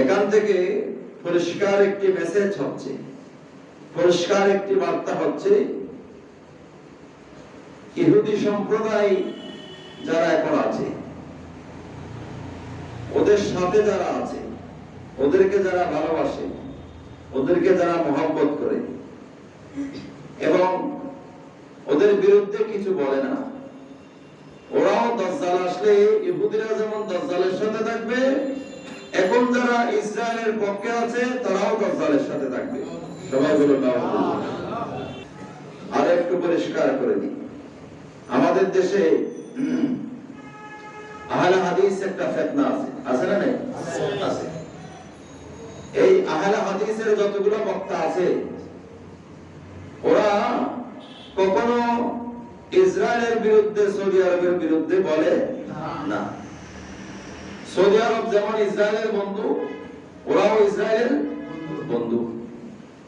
এখান থেকে পরিষ্কার একটি মেসেজ হচ্ছে, পরিষ্কার একটি বার্তা হচ্ছে, ইহুদি সম্প্রদায় যারা এখন আছে, ওদের সাথে যারা আছে, ওদেরকে যারা ভালোবাসে, ওদেরকে যারা মহব্বত করে এবং ওদের বিরুদ্ধে কিছু বলে না, ওরাও দাজ্জাল আসলে ইহুদিরা যেমন দাজ্জালের সাথে থাকবে, এখন যারা ইসরায়েলের পক্ষে আছে তারাও দাজ্জালের সাথে থাকবে। সবাই বলুন নাউজুবিল্লাহ। আর একটু পরিষ্কার করে দিই, আমাদের দেশে আহলে হাদিস একটা ফিতনা আছে, আছে না নেই? আছে। এই আহলে হাদিসের যতগুলো বক্তা আছে, ওরা কখনো ইসরায়েলের বিরুদ্ধে, সৌদি আরবের বিরুদ্ধে বলে না। সৌদি আরব যেমন ইসরায়েলের বন্ধু, ওরাও ইসরায়েলের বন্ধু।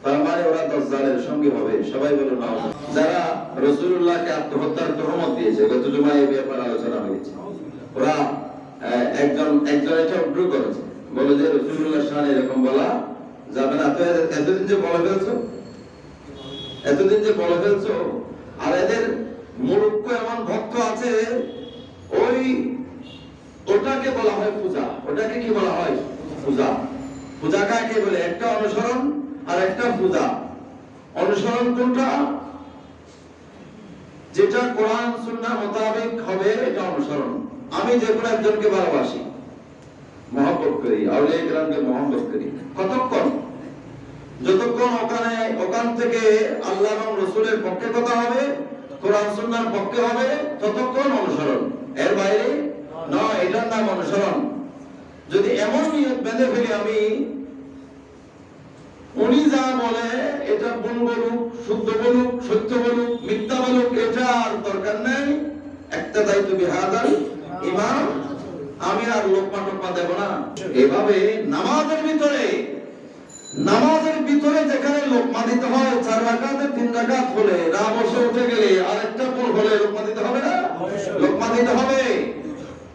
তার মানে ওরা দাজ্জালের সঙ্গে হবে। সবাই বলুন নাউজুবিল্লাহ। যারা রাসূলুল্লাহকে আত্মহত্যার তহমত দিয়েছে, গত জুমায় এই ব্যাপারে আলোচনা হয়েছে, ওরা একজন এটা উদ্রু করেছে, বলে যে রাসূলুল্লাহর শানে এরকম বলা যাবে না। তো এতদিন যে বলে ফেলছো, এতদিন যে বলে ফেলছো, আর এদের মূর্খ এমন ভক্ত আছে, ওটাকে বলা হয় পূজা। ওটাকে কি বলা হয়? পূজা। পূজা কাকে বলে? একটা অনুসরণ আর একটা পূজা। অনুসরণ কোনটা? যেটা কোরআন সুন্নাহ মোতাবেক হবে, এটা অনুসরণ। আমি যে কোনো একজনকে ভালোবাসি, মহব্বত করি, আউলিয়া কেরামকে মহব্বত করি, কতক্ষণ? যতক্ষণ ওখান থেকে আল্লাহ এবং রাসূলের পক্ষে কথা হবে, কোরআন সুন্নাহর পক্ষে হবে, ততক্ষণ অনুসরণ। এর বাইরে নয়, এটার নাম অনুসরণ। যদি এমন নিয়ত বেঁধে ফেলি আমি, উনি যা বলে এটা ভুল বলুক, শুদ্ধ বলুক, সত্য বলুক, মিথ্যা বলুক, এটা আর দরকার নেই, একটা দায়িত্ব বিহাদাল ইমাম, আমি আর লোকমা টোকমা দেব না। এভাবে নামাজের ভিতরে যেখানে লোকমা দিতে হয়, 4 রাকাতে 3 রাকাত হলে, না বসে উঠে গেলে আরেকটা ভুল হলে লোকমা দিতে হবে না? লোকমা দিতে হবে।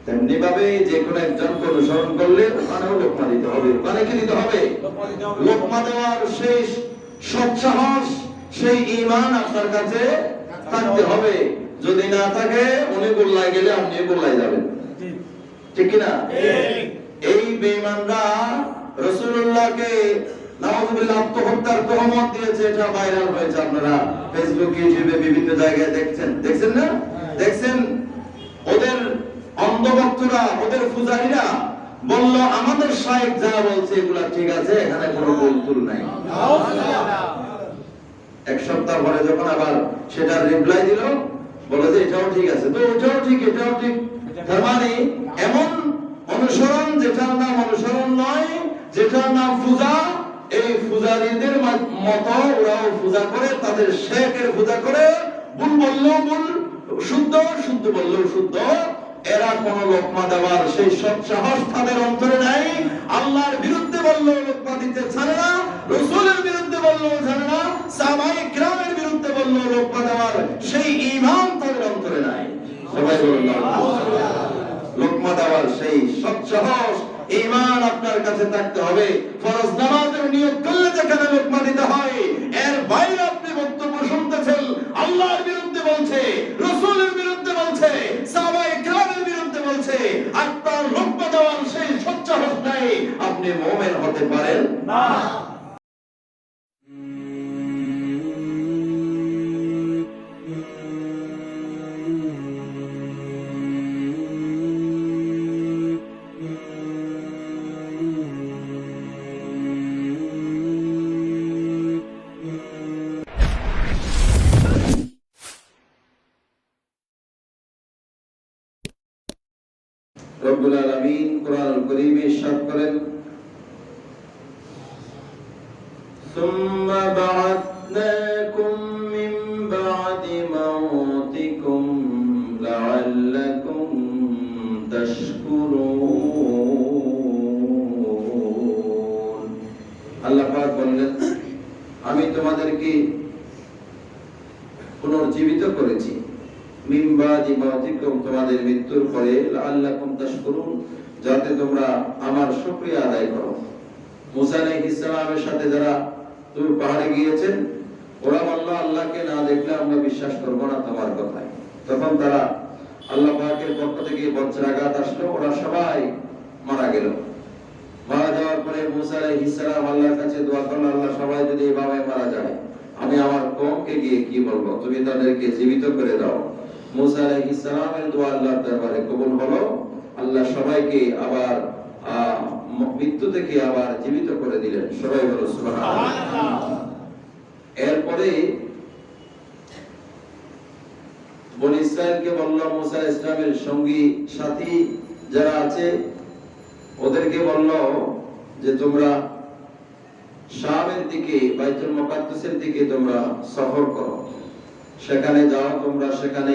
তেমনি ভাবে যে কোনো একজনকে অনুসরণ করলে ওখানেও লোকমা দিতে হবে। মানে কি দিতে হবে? লোকমা দেওয়ার সেই সৎসাহস, সেই ঈমান আপনার কাছে থাকতে হবে। যদি না থাকে, উনি গোল্লায় গেলে আপনি গোল্লায় যাবেন, ঠিক কি না? এই বেঈমানরা রাসূলুল্লাহকে নাউযুবিল্লাহ আত্মহত্যার তহমত দিয়েছে, এটা ভাইরাল হয়েছে। আপনারা ফেসবুক, ইউটিউবে বিভিন্ন জায়গায় দেখছেন না? দেখছেন ওদের অন্ধভক্তরা, ওদের পূজারীরা বলল, আমাদের শায়েখ যা বলছে এগুলা ঠিক আছে, এখানে কোনো ভুল নাই। এক সপ্তাহ পরে যখন আবার সেটা রিপ্লাই দিল, বলে যে এটাও ঠিক আছে, তো ওটাও ঠিক, এটাও ঠিক। তার মানে এমন অনুসরণ যেটার নাম অনুসরণ নয়, যেটার নাম পূজা, এই পূজারীদের মতো ওরাও পূজা করে, তাদের শেখের পূজা করে, ভুল বললেও ভুল, শুদ্ধ বললেও শুদ্ধ। এরা কোন লোকমা দেওয়ার সেই সৎ সাহস তাদের অন্তরে নাই। আল্লাহর বিরুদ্ধে বললেও লোকমা দিতে ছাড়ে না, রাসূলের বিরুদ্ধে বললেও ছাড়ে না, সাহাবায়ে কিরামের বিরুদ্ধে বললেও লোকমা দেওয়ার সেই ঈমান তাদের অন্তরে নাই। সবাই বলুন আল্লাহ। লোকমা দেওয়ার সেই সৎ সাহস, ঈমান আপনার কাছে থাকতে হবে। ফরজ নামাজের নিয়ত করলে যেখানে লোকমা দিতে হয়, এর বাইরে আপনি বক্তব্য শুনতেছেন, আল্লাহর বিরুদ্ধে বলছে, রাসূলের বিরুদ্ধে বলছে, সাহাবায়ে কিরামের বিরুদ্ধে বলছে, আপনার লোকমা দেওয়ার সেই সৎ সাহস নাই, আপনি মুমিন হতে পারেন না। রব্বুল আলামিন কোরআনুল কারীমে ইরশাদ করেন, সুম্মা বা'আথনাকুম মিন বা'দি মাউতিকুম লা'আল্লাকুম তাশকুরুন। আল্লাহ পাক বলেন, আমি তোমাদেরকে পুনর্জীবিত করেছি, মিন বাদি মাউতিকুম, তোমাদের মৃত্যুর পরে, লাআল্লাকুম তাশকুরুন, যাতে তোমরা আমার শুকরিয়া আদায় করো। মুসা আলাইহিস সালামের সাথে যারা তুর পাহাড়ে গিয়েছেন, ওরা বলল আল্লাহকে না দেখলে আমরা বিশ্বাস করব না তোমার কথায়। তখন তারা আল্লাহ পাকের পক্ষ থেকে বজ্রাঘাত আসলো, ওরা সবাই মারা গেল। মারা যাওয়ার পরে মুসা আলাইহিস সালাম আল্লাহর কাছে দোয়া করলেন, আল্লাহ সবাই যদি এভাবে মারা যায় আমি আমার কওমকে গিয়ে কি বলবো, তুমি তাদেরকে জীবিত করে দাও। মুসা আলাইহিস সালামের দোয়া আল্লাহর দরবারে কবুল হলো। আল্লাহ সবাইকে আবার মৃত্যু থেকে আবার জীবিত করে দিলেন। সবাই বলো সুবহানাল্লাহ। এরপরে বনি ইসরাইলকে বলল, মুসা ইসলামের সঙ্গী সাথী যারা আছে ওদেরকে বলল যে তোমরা শামের দিকে বাইতুল মুকাদ্দাসের দিকে তোমরা সফর করো, সেখানে যাও। তোমরা সেখানে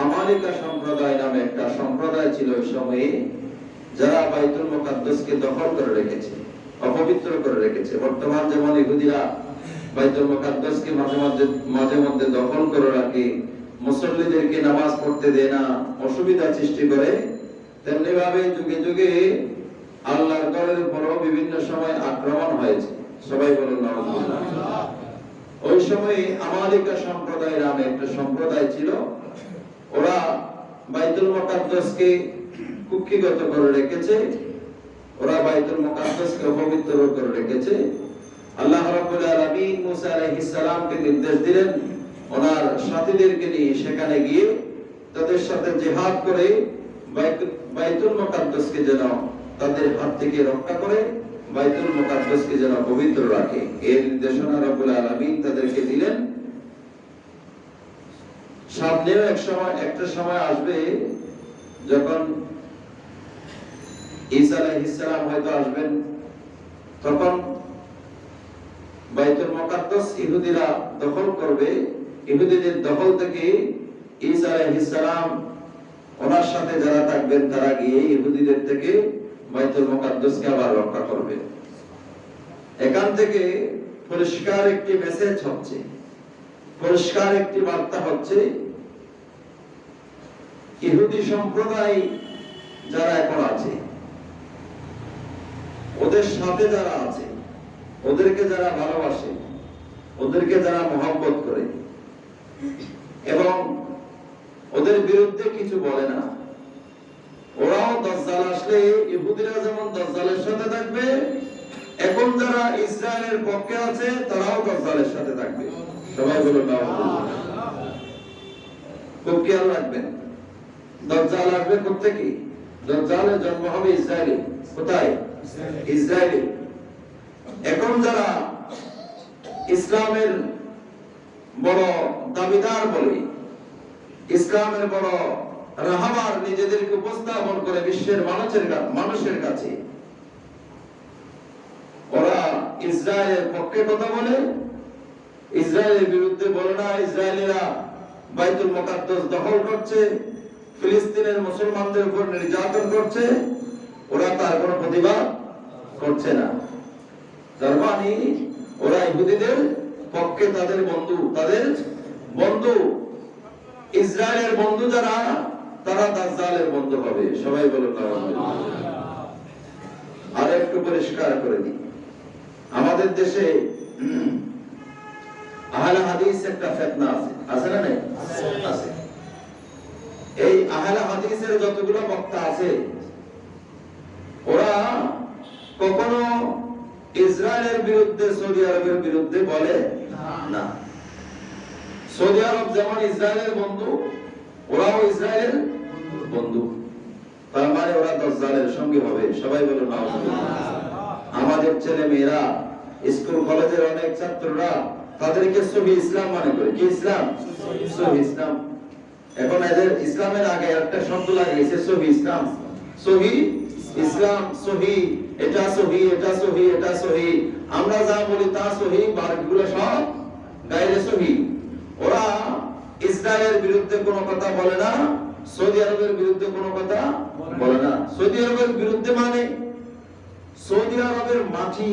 আমালিকা সম্প্রদায় নামে একটা সম্প্রদায় ছিল ওই সময়ে, যারা বাইতুল মুকাদ্দাসকে দখল করে রেখেছে, অপবিত্র করে রেখেছে। বর্তমান যেমন ইহুদিরা বাইতুল মুকাদ্দাসকে মাঝে মধ্যে দখল করে রাখে, মুসল্লিদেরকে নামাজ পড়তে দেয় না, অসুবিধা সৃষ্টি করে, তেমনি ভাবে যুগে যুগে আল্লাহর ঘরের উপরও বিভিন্ন সময় আক্রমণ হয়েছে। সবাই বলুন নাউজুবিল্লাহ। ওই সময় আমালিকা সম্প্রদায় নামে একটা সম্প্রদায় ছিল, ওরা বাইতুল মুকাদ্দাসকে কুক্ষিগত করে রেখেছে, ওরা বাইতুল মুকাদ্দাসকে অপবিত্র করে রেখেছে। আল্লাহ রাব্বুল আলামিন মুসা আলাইহিস সালামকে নির্দেশ দিলেন ওনার সাথীদেরকে নিয়ে সেখানে গিয়ে তাদের সাথে জিহাদ করে বাইতুল মুকাদ্দাসকে যেন তাদের হাত থেকে রক্ষা করে, বাইতুল মুকাদ্দাসকে যেন পবিত্র রাখে। এই নির্দেশনা রাব্বুল আলামিন তাদেরকে দিলেন। সামনেও একটা সময় আসবে যখন ঈসা আলাইহিস সালাম হয়তো আসবেন, তখন বাইতুল মুকাদ্দাস ইহুদিরা দখল করবে। ইহুদিদের দখল থেকে ঈসা আলাইহিস সালাম ওনার সাথে যারা থাকবেন তারা গিয়ে ইহুদিদের থেকে বাইতুল মুকাদ্দাসকে আবার রক্ষা করবে। এখান থেকে পরিষ্কার একটি মেসেজ হচ্ছে, পরিষ্কার একটি বার্তা হচ্ছে, ইহুদি সম্প্রদায় যারা এখন আছে, ওদের সাথে যারা আছে, ওদেরকে যারা ভালোবাসে, ওদেরকে যারা মহব্বত করে এবং ওদের বিরুদ্ধে কিছু বলে না, ওরাও দাজ্জাল আসলে ইহুদিরা যেমন দাজ্জালের সাথে থাকবে, এখন যারা ইসরায়েলের পক্ষে আছে তারাও দাজ্জালের সাথে থাকবে। সবাই বলুন নাউজুবিল্লাহ। খুব খেয়াল রাখবেন, দাজ্জাল আসবে কোত্থেকে? দাজ্জালের জন্ম হবে ইসরায়েলে। কোথায়? ইসরায়েলে। এখন যারা ইসলামের বড় দাবিদার বলে, ইসলামের বড় রাহবার নিজেদেরকে উপস্থাপন করে বিশ্বের মানুষের কাছে, ওরা ইসরায়েলের পক্ষে কথা বলে, ইসরায়েলের বিরুদ্ধে বলে না। ইসরায়েলিরা বাইতুল মুকাদ্দাস দখল করছে, ফিলিস্তিনের মুসলমানদের উপর নির্যাতন করছে, ওরা তার কোনো প্রতিবাদ করছে না। তার মানে ওরা ইহুদিদের পক্ষে, তাদের বন্ধু ইসরায়েলের বন্ধু যারা, তারা দাজ্জালের বন্ধু হবে। সবাই বলুন নাউজুবিল্লাহ। আর একটু পরিষ্কার করে দিই, আমাদের দেশে আহলে হাদিস একটা ফিতনা আছে, আছে না? নাই আছে। এই আহলে হাদিসের যতগুলো বক্তা আছে, ওরা কখনো ইসরায়েলের বিরুদ্ধে, সৌদি আরবের বিরুদ্ধে বলে না। সৌদি আরব যেমন ইসরায়েলের বন্ধু, ওরাও ইসরায়েলের বন্ধু। তার মানে ওরা দাজ্জালের সঙ্গী হবে। সবাই বলুন নাউজুবিল্লাহ। আমাদের ছেলে মেয়েরা, স্কুল কলেজের অনেক ছাত্ররা তাদেরকে সহি ইসলাম মনে করে। কি ইসলাম? সহি ইসলাম। এখন এদের ইসলামের আগে একটা শব্দ লাগিয়েছে, সহি ইসলাম। সহি ইসলাম, সহি, এটা সহি, এটা সহি, এটা সহি। আমরা যা বলি তা সহি, বাকিগুলো সব গায়রে সহি। ওরা ইসরায়েলের বিরুদ্ধে কোনো কথা বলে না, সৌদি আরবের বিরুদ্ধে কোনো কথা বলে না। সৌদি আরবের বিরুদ্ধে মানে সৌদি আরবের মাটি,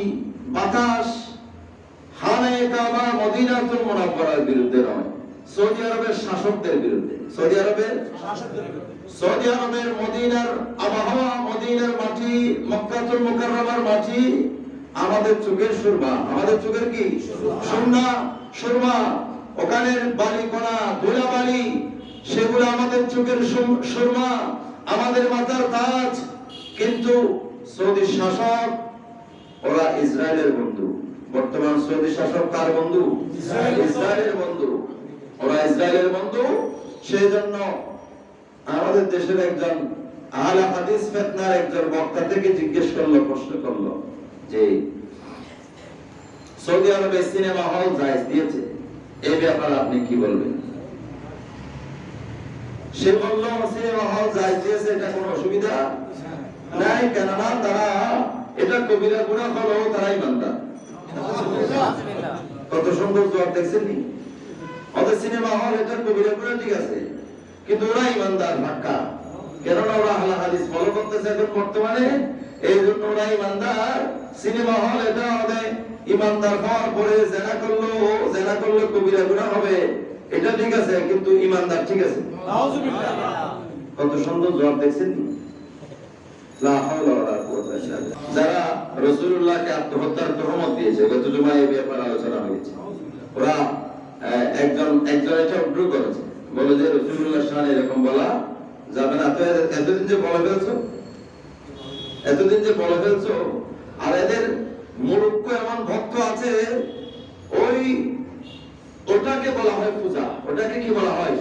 বাতাস, খানায়ে কাবা, মদিনাতুল মুনাওয়ারার বিরুদ্ধে নয়, সৌদি আরবের শাসকদের বিরুদ্ধে। সৌদি আরবের মদিনার আবহাওয়া, মদিনার মাটি, মক্কাতুল মুকাররমার মাটি, আমাদের চোখের সুরমা, আমাদের চোখের কি সুরমা, সুরমা, ওখানের বালি কণা, ধুলা বালি, সেগুলো আমাদের চোখের সুরমা, আমাদের মাথার তাজ। কিন্তু সৌদি শাসক, ওরা ইসরায়েলের বন্ধু। বর্তমান সৌদি শাসক কার বন্ধু? ইসরায়েলের বন্ধু। ওরা ইসরায়েলের বন্ধু। সেই জন্য আমাদের দেশের একজন আহলে হাদিস ফিতনার একজন বক্তা থেকে জিজ্ঞেস করলো, প্রশ্ন করলো যে সৌদি আরবে সিনেমা হল জায়েজ দিয়েছে, এই ব্যাপারে আপনি কি বলবেন? সে বলল, সিনেমা হল জায়েজ দিয়েছে, এটা কোনো অসুবিধা নাই, কেননা তারা এটা কবিরা গুনাহ হলো, তারাই ইমানদার। কত সুন্দর জবাব, দেখছেন নি? ওদের সিনেমা হল এটা কবিরা গুনাহ, ঠিক আছে, কিন্তু ওরা ইমানদার পাক্কা, কেননা ওরা আহলে হাদিস ফলো করতেছে এখন বর্তমানে, এই জন্য ওরা ইমানদার। সিনেমা হল এটা ওদের ইমানদার হওয়ার পরে জেনা করলো কবিরা গুনাহ হবে, এটা ঠিক আছে, কিন্তু ইমানদার ঠিক আছে। কত সুন্দর জবাব, দেখছেন নি? যারা রাসূলুল্লাহকে আত্মহত্যার তহমত দিয়েছে, গত জুমায় এই ব্যাপারে আলোচনা হয়েছে, ওরা একজন এটা উদ্রু করেছে, বলে যে রাসূলুল্লাহর শানে এরকম বলা যাবে না। তো এতদিন যে বলে ফেলছো, আর এদের মূর্খ এমন ভক্ত আছে, ওটাকে বলা হয় পূজা। ওটাকে কি বলা হয়?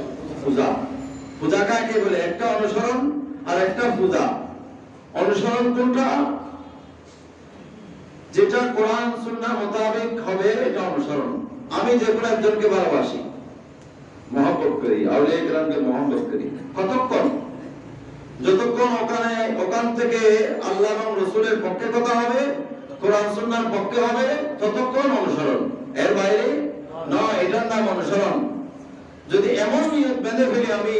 পূজা। পূজা কাকে বলে? একটা অনুসরণ আর একটা পূজা। অনুসরণ কোনটা? যেটা কোরআন সুন্নাহ মোতাবেক হবে, এটা অনুসরণ। আমি যে কোনো একজনকে ভালোবাসি, মহব্বত করি, আউলিয়া কেরামকে মহব্বত করি, কতক্ষণ? যতক্ষণ ওখান থেকে আল্লাহ এবং রাসূলের পক্ষে কথা হবে, কোরআন সুন্নাহর পক্ষে হবে, ততক্ষণ অনুসরণ। এর বাইরে নয়, এটার নাম অনুসরণ। যদি এমন নিয়ত বেঁধে ফেলি আমি,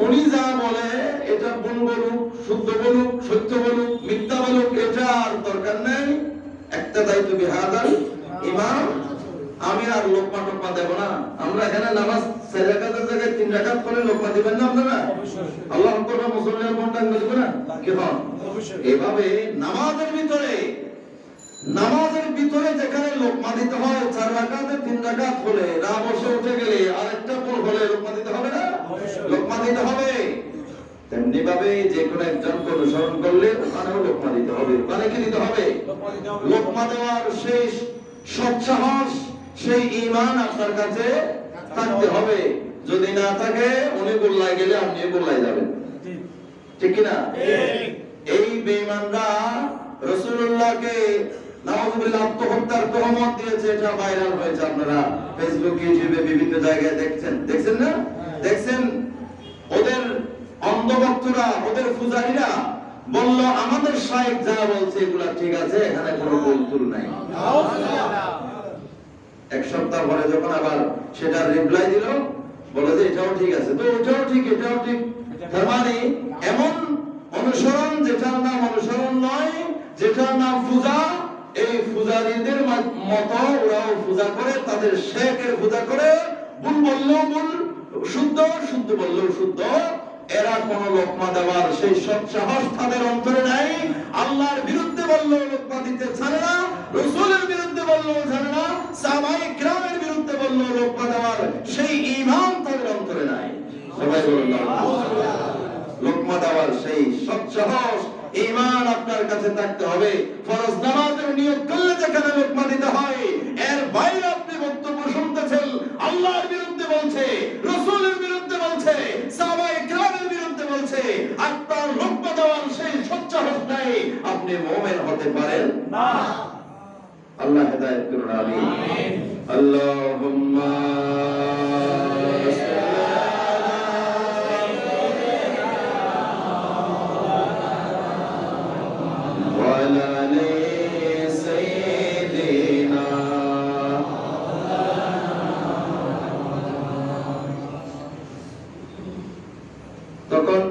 উনি যা বলে এটা ভুল বলুক, শুদ্ধ বলুক, সত্য বলুক, মিথ্যা বলুক, এটা আর দরকার নেই, একটা দায়িত্ব বিহাদাল ইমাম, আমি আর লোকমা টোকমা দেব না। আমরা এখানে নামাজ 4 রাকাতের জায়গায় 3 রাকাত করে লোকমা দিবেন না আপনারা? আল্লাহ আকবার, মুসলমানের মনটা দেব না কি হয়? এভাবে নামাজের ভিতরে যেখানে লোকমা দিতে হয়, 4 রাকাতে 3 রাকাত হলে না বসে উঠে গেলে আরেকটা পর হলে লোকমা দিতে হবে না? লোকমা দিতে হবে। তেমনি ভাবে যে কোনো একজনকে অনুসরণ করলে ওখানেও লোকমা দিতে হবে। ওখানে কি দিতে হবে? লোকমা দেওয়ার সেই সৎসাহস, সেই ঈমান আপনার কাছে থাকতে হবে। যদি না থাকে, উনি গোল্লায় গেলে আপনি গোল্লায় যাবেন, ঠিক কি না? এই বেঈমানরা রাসূলুল্লাহকে নাউযুবিল্লাহ আত্মহত্যার তহমত দিয়েছে, এটা ভাইরাল হয়েছে, আপনারা ফেসবুক, ইউটিউবে বিভিন্ন জায়গায় দেখছেন না? দেখছেন ওদের অন্ধভক্তরা, ওদের পূজারীরা বলল, আমাদের শাইখ যা বলছে এগুলা ঠিক আছে, এখানে কোনো ভুল নাই। এক সপ্তাহ পরে যখন আবার সেটার রিপ্লাই দিল, বলে যে এটাও ঠিক আছে, তো ওটাও ঠিক, এটাও ঠিক। তার মানে এমন অনুসরণ যেটার নাম অনুসরণ নয়, যেটার নাম পূজা, এই পূজারীদের মতো ওরাও পূজা করে, তাদের শেখের পূজা করে, ভুল বললেও ভুল, শুদ্ধ বললেও শুদ্ধ। এরা কোন লোকমা দেওয়ার সেই সৎসাহস তাদের অন্তরে নাই। আল্লাহর বিরুদ্ধে বললেও লোকমা দিতে ছাড়ে না, রাসূলের বিরুদ্ধে বললেও ছাড়ে না, সাহাবায়ে কিরামের বিরুদ্ধে বললেও লোকমা দেওয়ার সেই ঈমান তাদের অন্তরে নাই। সবাই বলুন আল্লাহুম্মা। লোকমা দেওয়ার সেই সৎসাহস, ঈমান আপনার কাছে থাকতে হবে। ফরজ নামাজের নিয়ত করলে যেখানে লোকমা দিতে হয়, এর বাইরে আপনি বক্তব্য শুনতেছেন, আল্লাহর বিরুদ্ধে বলছে, রাসূলের বিরুদ্ধে বলছে, সাহাবায়ে কিরামের বিরুদ্ধে বলছে, আপনার লোকমা দেওয়ার সেই সৎসাহস নাই, আপনি মুমিন হতে পারেন না। আল্লাহ হেদায়েত করুন, আমিন। আল্লাহুম্মা তখন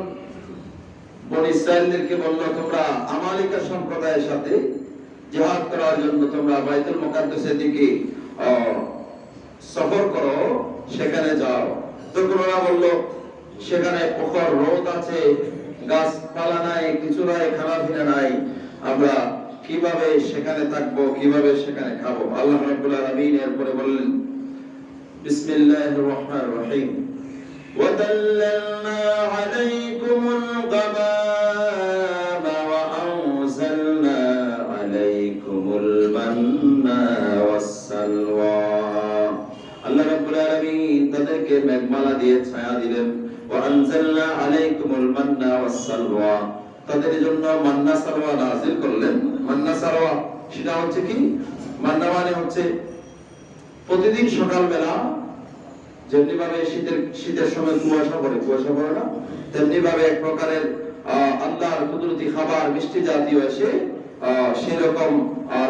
বনী ইসরাঈলদেরকে বলল, তোমরা আমালিকা সম্প্রদায়ের সাথে জিহাদ করার জন্য তোমরা বাইতুল মুকাদ্দাসের দিকে সফর করো, সেখানে যাও। তখন ওরা বলল, সেখানে প্রখর রোদ আছে, গাছপালা নাই, কিছু নাই, খানাপিনা নাই, আমরা কিভাবে সেখানে থাকবো, কিভাবে সেখানে খাবো। আল্লাহ রাব্বুল আলামিন এরপরে বললেন বিসমিল্লাহির রহমানির রহিম وَذَلَّلْنَا عَلَيْكُمُ الْغَمَامَ وَأَنزَلْنَا عَلَيْكُمُ الْمَنَّ وَالسَّلْوَى আল্লাহ রাব্বুল আলামিন তাদেরকে মেঘমালা দিয়ে ছায়া দিলেন। وَأَنزَلْنَا عَلَيْكُمُ الْمَنَّ وَالسَّلْوَى তাদের জন্য মান্না সালওয়া নাযিল করলেন। মান্না সালওয়া সেটা হচ্ছে কি? মান্না মানে হচ্ছে প্রতিদিন সকালবেলা যেমনি ভাবে শীতের সময় কুয়াশা পড়ে না, তেমনি ভাবে এক প্রকারের আল্লাহর কুদরতি খাবার মিষ্টি জাতীয় এসে সেরকম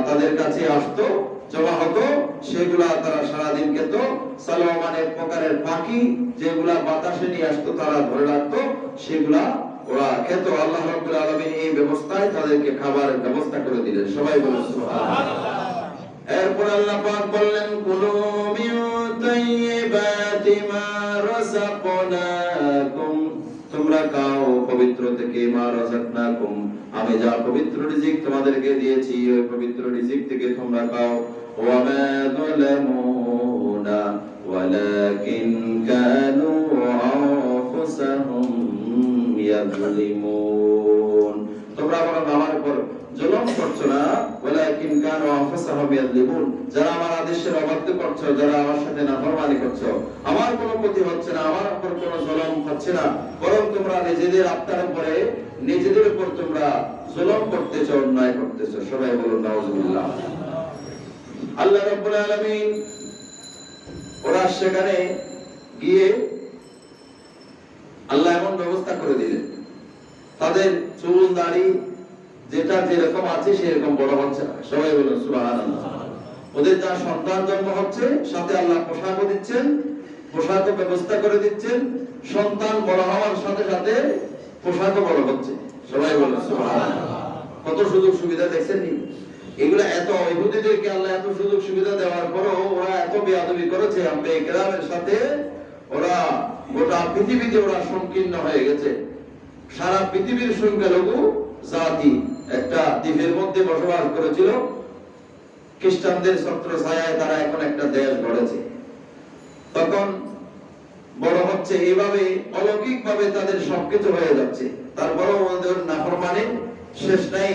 তাদের কাছে আসতো, জমা হতো। সেগুলা তারা সারাদিন খেত। সালওয়া মানে এক প্রকারের পাখি, যেগুলা বাতাসে নিয়ে আসতো তারা ধরে রাখতো, সেগুলা ওরা খেত। আল্লাহ রাব্বুল আলামিন এই ব্যবস্থায় তাদেরকে খাবারের ব্যবস্থা করে দিলেন। সবাই বলুন সুবহানাল্লাহ। এরপর আল্লাহ পাক বললেন কুলু মিন তাইয়্যিবাতি মা রাযাকনাকুম তোমরা খাও পবিত্র থেকে, মা রাযাকনাকুম আমি যা পবিত্র রিজিক তোমাদেরকে দিয়েছি ওই পবিত্র রিজিক থেকে তোমরা খাও। ওয়া মা যালামুনা ওয়ালাকিন কানু আনফুসাহুম ইয়াযলিমুন তোমরা আমার উপর জুলুম করছো না, ওয়ালাকিন কানু আনফুসাহুম ইয়াযলিমুন যারা আমার আদেশের অবাধ্য করছো, যারা আমার সাথে নাফরমানি করছো, আমার কোনো ক্ষতি হচ্ছে না, আমার উপর কোনো জুলুম হচ্ছে না, বরং তোমরা নিজেদের আত্মার উপরে নিজেদের উপর তোমরা জুলুম করতেছো, অন্যায় করতেছো। সবাই বলুন নাউজুবিল্লাহ। আল্লাহ রাব্বুল আলামিন ওরা সেখানে গিয়ে আল্লাহ এমন ব্যবস্থা করে দিলেন, তাদের চুল দাড়ি যেটা যেরকম আছে সেরকম বড় হচ্ছে না। সবাই বলুন সুবহানাল্লাহ। ওদের যা সন্তান জন্ম হচ্ছে সাথে আল্লাহ পোশাকও দিচ্ছেন, পোশাকও ব্যবস্থা করে দিচ্ছেন। সন্তান বড় হওয়ার সাথে সাথে পোশাকও বড় হচ্ছে। সবাই বলুন সুবহানাল্লাহ। কত সুযোগ সুবিধা দেখছেন নি? এগুলা এত ইহুদিদেরকে আল্লাহ এত সুযোগ সুবিধা দেওয়ার পরও ওরা এত বেয়াদবি করেছে আম্বিয়া কেরামের সাথে। ওরা গোটা পৃথিবীতে ওরা সংকীর্ণ হয়ে গেছে। সারা পৃথিবীর সংখ্যালঘু জাতি একটা দ্বীপের মধ্যে বসবাস করেছিল। খ্রিস্টানদের ছত্রছায়ায় তারা এখন একটা দেশ গড়েছে। তখন বড় হচ্ছে এইভাবে অলৌকিক ভাবে তাদের সবকিছু হয়ে যাচ্ছে, তারপরেও ওদের নাফরমানি শেষ নাই।